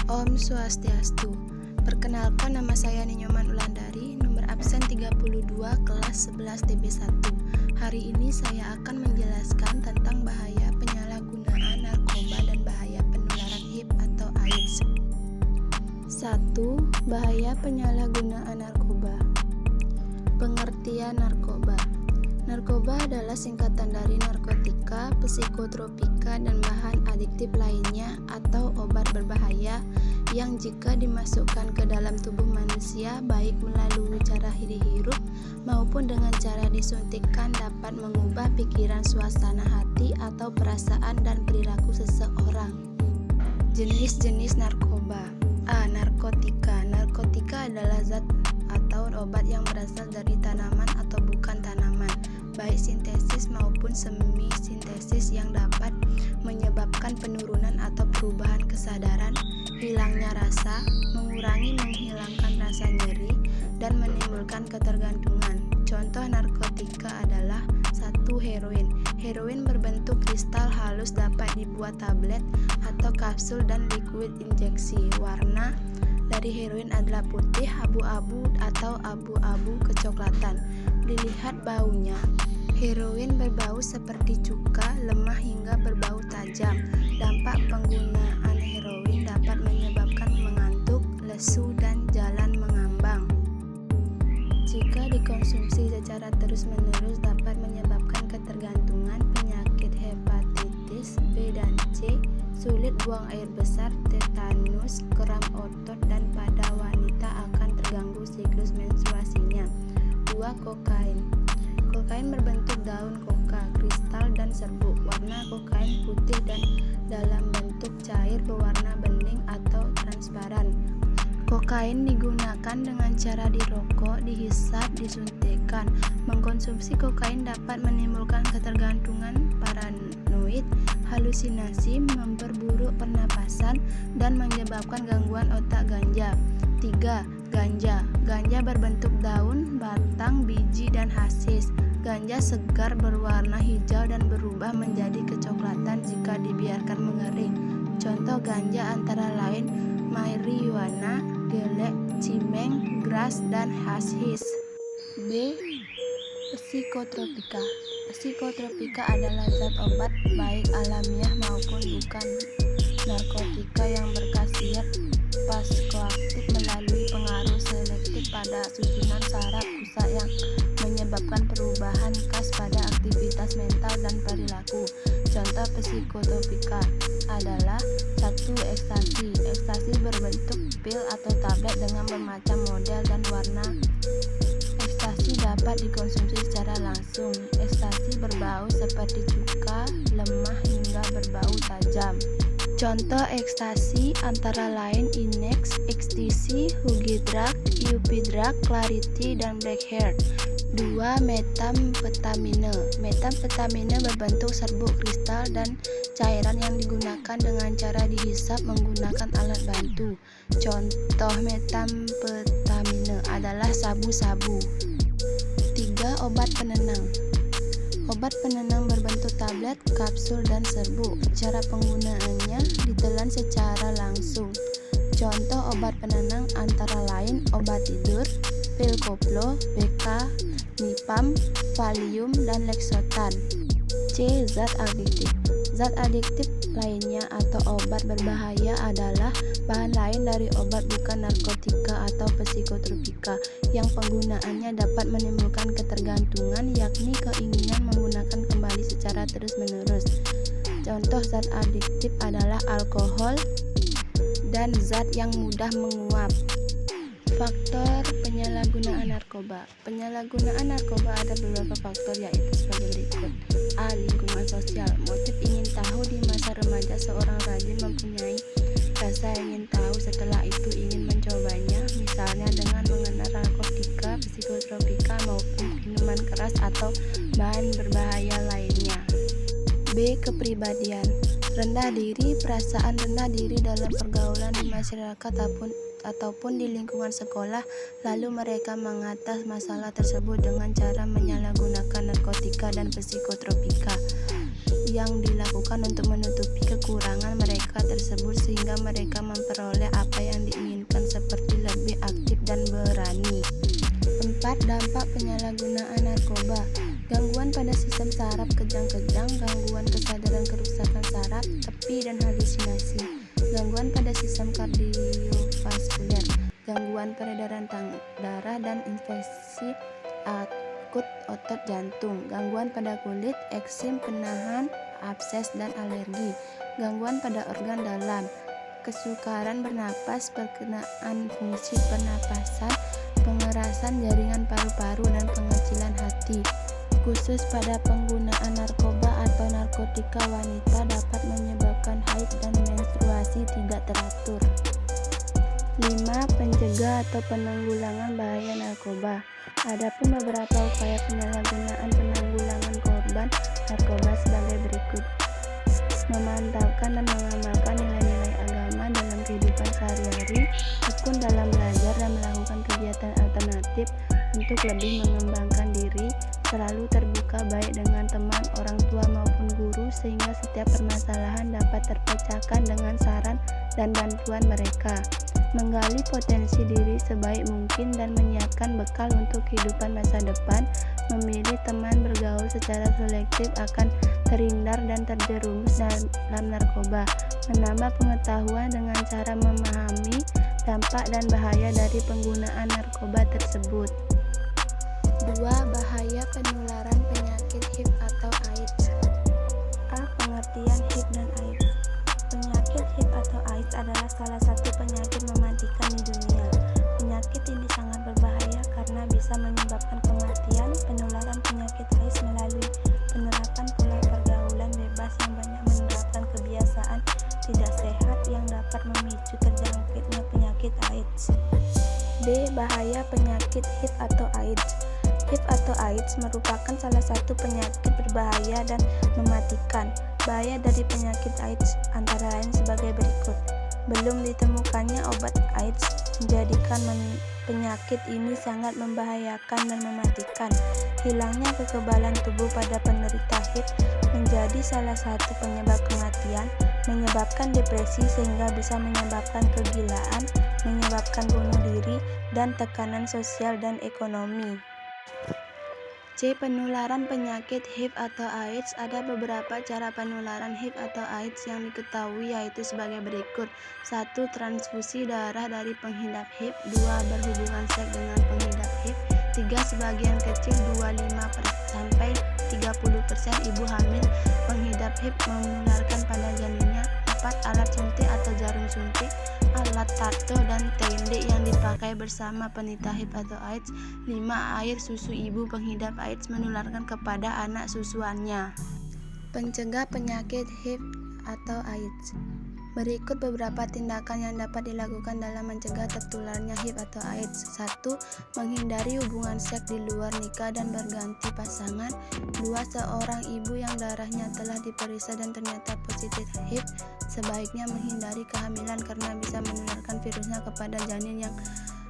Om Swastiastu. Perkenalkan, nama saya Ninyoman Ulandari, nomor absen 32, kelas 11 TB1. Hari ini saya akan menjelaskan tentang bahaya penyalahgunaan narkoba dan bahaya penularan HIV atau AIDS. 1. Bahaya penyalahgunaan narkoba. Pengertian narkoba. Narkoba adalah singkatan dari narkotika, psikotropika, dan bahan adiktif lainnya atau obat berbahaya yang jika dimasukkan ke dalam tubuh manusia baik melalui cara dihirup maupun dengan cara disuntikkan dapat mengubah pikiran, suasana hati, atau perasaan dan perilaku seseorang. Jenis-jenis narkoba. A. Narkotika. Narkotika adalah zat atau obat yang berasal dari tanaman atau bukan tanaman, baik sintesis maupun semi sintesis, yang dapat menyebabkan penurunan atau perubahan kesadaran, hilangnya rasa, menghilangkan rasa nyeri, dan menimbulkan ketergantungan. Contoh narkotika adalah 1. Heroin. Heroin berbentuk kristal halus, dapat dibuat tablet atau kapsul dan liquid injeksi. Warna dari heroin adalah putih, abu-abu atau abu-abu kecoklatan. Dilihat baunya, heroin berbau seperti cuka, lemah hingga berbau tajam. Dampak penggunaan heroin dapat menyebabkan mengantuk, lesu, dan jalan mengambang. Jika dikonsumsi secara terus-menerus dapat menyebabkan ketergantungan, penyakit hepatitis B dan C, sulit buang air besar, tetanus, kram otot, dan pada wanita akan terganggu siklus menstruasinya. 2. Kokain. Kokain berbentuk daun koka, kristal, dan serbuk. Warna kokain putih dan dalam bentuk cair berwarna bening atau transparan. Kokain digunakan dengan cara dirokok, dihisap, disuntikkan. Mengkonsumsi kokain dapat menimbulkan ketergantungan, paranoid, halusinasi, memperburuk pernapasan, dan menyebabkan gangguan otak. Ganja. 3. Ganja. Ganja berbentuk daun, batang, biji, dan hasis. Ganja segar berwarna hijau dan berubah menjadi kecoklatan jika dibiarkan mengering. Contoh ganja antara lain marijuana, gelek, cimeng, gras, dan hasis. B. Psikotropika. Psikotropika adalah zat obat baik alamiah maupun bukan narkotika yang berkhasiat psikoaktif melalui pengaruh selektif pada susunan saraf pusat yang menyebabkan perubahan khas pada aktivitas mental dan perilaku. Contoh psikotropika adalah 1. Ekstasi. Ekstasi berbentuk pil atau tablet dengan bermacam model dan warna. Ekstasi dapat dikonsumsi secara langsung. Ekstasi berbau seperti cuka, lemah hingga berbau tajam. Contoh ekstasi antara lain Inex, Ecstasy, Hugi Drug, UP Drug, Clarity, dan Blackheart. 2. Metamfetamine. Metamfetamine berbentuk serbuk kristal dan cairan yang digunakan dengan cara dihisap menggunakan alat bantu. Contoh metamfetamine adalah sabu-sabu. 3. Obat penenang. Obat penenang berbentuk tablet, kapsul, dan serbuk. Cara penggunaannya ditelan secara langsung. Contoh obat penenang antara lain obat tidur, pil koplo, BK, Mipam, Valium, dan Lexotan. C. Zat adiktif. Zat adiktif lainnya atau obat berbahaya adalah bahan lain dari obat bukan narkotika atau psikotropika yang penggunaannya dapat menimbulkan ketergantungan, yakni keinginan menggunakan kembali secara terus-menerus. Contoh zat adiktif adalah alkohol dan zat yang mudah menguap. Faktor penyalahgunaan narkoba. Penyalahgunaan narkoba ada beberapa faktor, yaitu sebagai berikut. A. Lingkungan sosial. Motif ingin tahu. Di masa remaja seorang rajin mempunyai rasa ingin tahu, setelah itu ingin mencobanya, misalnya dengan mengenal narkotika, psikotropika, maupun minuman keras atau bahan berbahaya lainnya. B. Kepribadian. Rendah diri. Perasaan rendah diri dalam pergaulan di masyarakat ataupun di lingkungan sekolah, lalu mereka mengatasi masalah tersebut dengan cara menyalahgunakan narkotika dan psikotropika yang dilakukan untuk menutupi kekurangan mereka narkotika tersebut sehingga mereka memperoleh apa yang diinginkan seperti lebih aktif dan berani. 4. Dampak penyalahgunaan narkoba. Gangguan pada sistem saraf kejang-kejang, gangguan kesadaran, kerusakan saraf, tepi, dan halusinasi. Gangguan pada sistem kardiovaskuler, gangguan peredaran darah dan infeksi akut otot jantung, gangguan pada kulit, eksim, penahan, abses, dan alergi, gangguan pada organ dalam, kesukaran bernapas, perkenaan fungsi pernapasan, pengerasan jaringan paru-paru, dan pengecilan hati. Khusus pada penggunaan narkoba atau narkotika, wanita dapat menyebabkan haid dan menstruasi tidak teratur. 5. Pencegah atau penanggulangan bahaya narkoba. Adapun beberapa upaya penyalahgunaan penanggulangan korban narkoba sebagai berikut: memantapkan dan mengamalkan nilai-nilai agama dalam kehidupan sehari-hari, tekun dalam belajar dan melakukan kegiatan alternatif untuk lebih mengembangkan diri, selalu terbuka baik dengan teman, orang tua maupun guru sehingga setiap permasalahan dapat terpecahkan dengan saran dan bantuan mereka, menggali potensi diri sebaik mungkin dan menyiapkan bekal untuk kehidupan masa depan, memilih teman bergaul secara selektif akan terhindar dan terjerumus dalam narkoba, menambah pengetahuan dengan cara memahami dampak dan bahaya dari penggunaan narkoba tersebut. 2. Bahaya penularan penyakit HIV atau AIDS. A. Pengertian HIV dan AIDS. Penyakit HIV atau AIDS adalah salah satu penyakit mematikan di dunia. Penyakit ini sangat berbahaya karena bisa menyebabkan kematian. Penularan penyakit AIDS melalui penerapan pola pergaulan bebas yang banyak menerapkan kebiasaan tidak sehat yang dapat memicu terjangkitnya penyakit AIDS. B. Bahaya penyakit HIV atau AIDS. HIV atau AIDS merupakan salah satu penyakit berbahaya dan mematikan. Bahaya dari penyakit AIDS antara lain sebagai berikut: belum ditemukannya obat AIDS menjadikan penyakit ini sangat membahayakan dan mematikan. Hilangnya kekebalan tubuh pada penderita HIV menjadi salah satu penyebab kematian, menyebabkan depresi sehingga bisa menyebabkan kegilaan, menyebabkan bunuh diri, dan tekanan sosial dan ekonomi. C. Penularan penyakit HIV atau AIDS. Ada beberapa cara penularan HIV atau AIDS yang diketahui, yaitu sebagai berikut: 1. Transfusi darah dari pengidap HIV. 2. Berhubungan seks dengan pengidap HIV. 3. Sebagian kecil 25-30% ibu hamil pengidap HIV menularkan pada janinnya. 4. Alat suntik atau jarum suntik, alat tato dan tende yang dipakai bersama penderita HIV atau AIDS. 5. Air susu ibu pengidap AIDS menularkan kepada anak susuannya. Pencegah penyakit HIV atau AIDS. Berikut beberapa tindakan yang dapat dilakukan dalam mencegah tertularnya HIV atau AIDS. 1. Menghindari hubungan seks di luar nikah dan berganti pasangan. 2. Seorang ibu yang darahnya telah diperiksa dan ternyata positif HIV sebaiknya menghindari kehamilan karena bisa menularkan virusnya kepada janin yang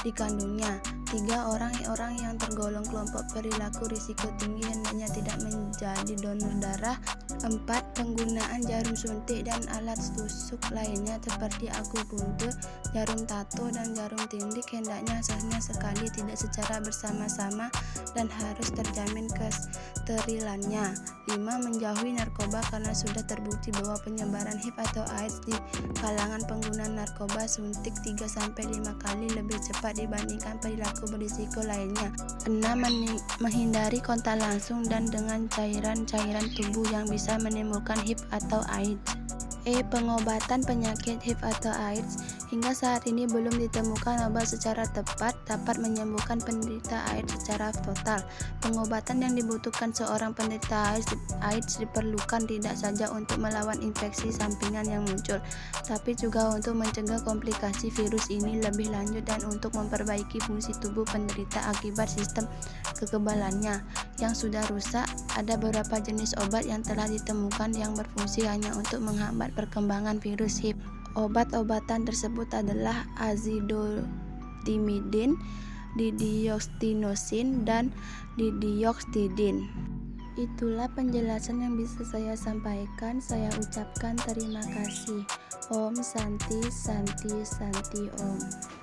dikandungnya. 3. Orang-orang yang tergolong kelompok perilaku risiko tinggi hendaknya tidak menjadi donor darah. 4. Penggunaan jarum suntik dan alat tusuk lainnya seperti akupuntur, jarum tato, dan jarum tindik hendaknya hanya sekali, tidak secara bersama-sama, dan harus terjamin kesterilannya. 5. Menjauhi narkoba karena sudah terbukti bahwa penyebaran HIV atau AIDS di kalangan pengguna narkoba suntik 3-5 kali lebih cepat dibandingkan perilaku berisiko lainnya. 6. Menghindari kontak langsung dan dengan cairan-cairan tubuh yang bisa menimbulkan HIV atau AIDS. Pengobatan penyakit HIV atau AIDS. Hingga saat ini belum ditemukan obat secara tepat dapat menyembuhkan penderita AIDS secara total. Pengobatan yang dibutuhkan seorang penderita AIDS diperlukan tidak saja untuk melawan infeksi sampingan yang muncul, tapi juga untuk mencegah komplikasi virus ini lebih lanjut dan untuk memperbaiki fungsi tubuh penderita akibat sistem kekebalannya yang sudah rusak. Ada beberapa jenis obat yang telah ditemukan yang berfungsi hanya untuk menghambat perkembangan virus HIV. Obat-obatan tersebut adalah azidotimidin, didioksinosin, dan didioksitidin. Itulah penjelasan yang bisa saya sampaikan. Saya ucapkan terima kasih. Om Santi Santi Santi Om.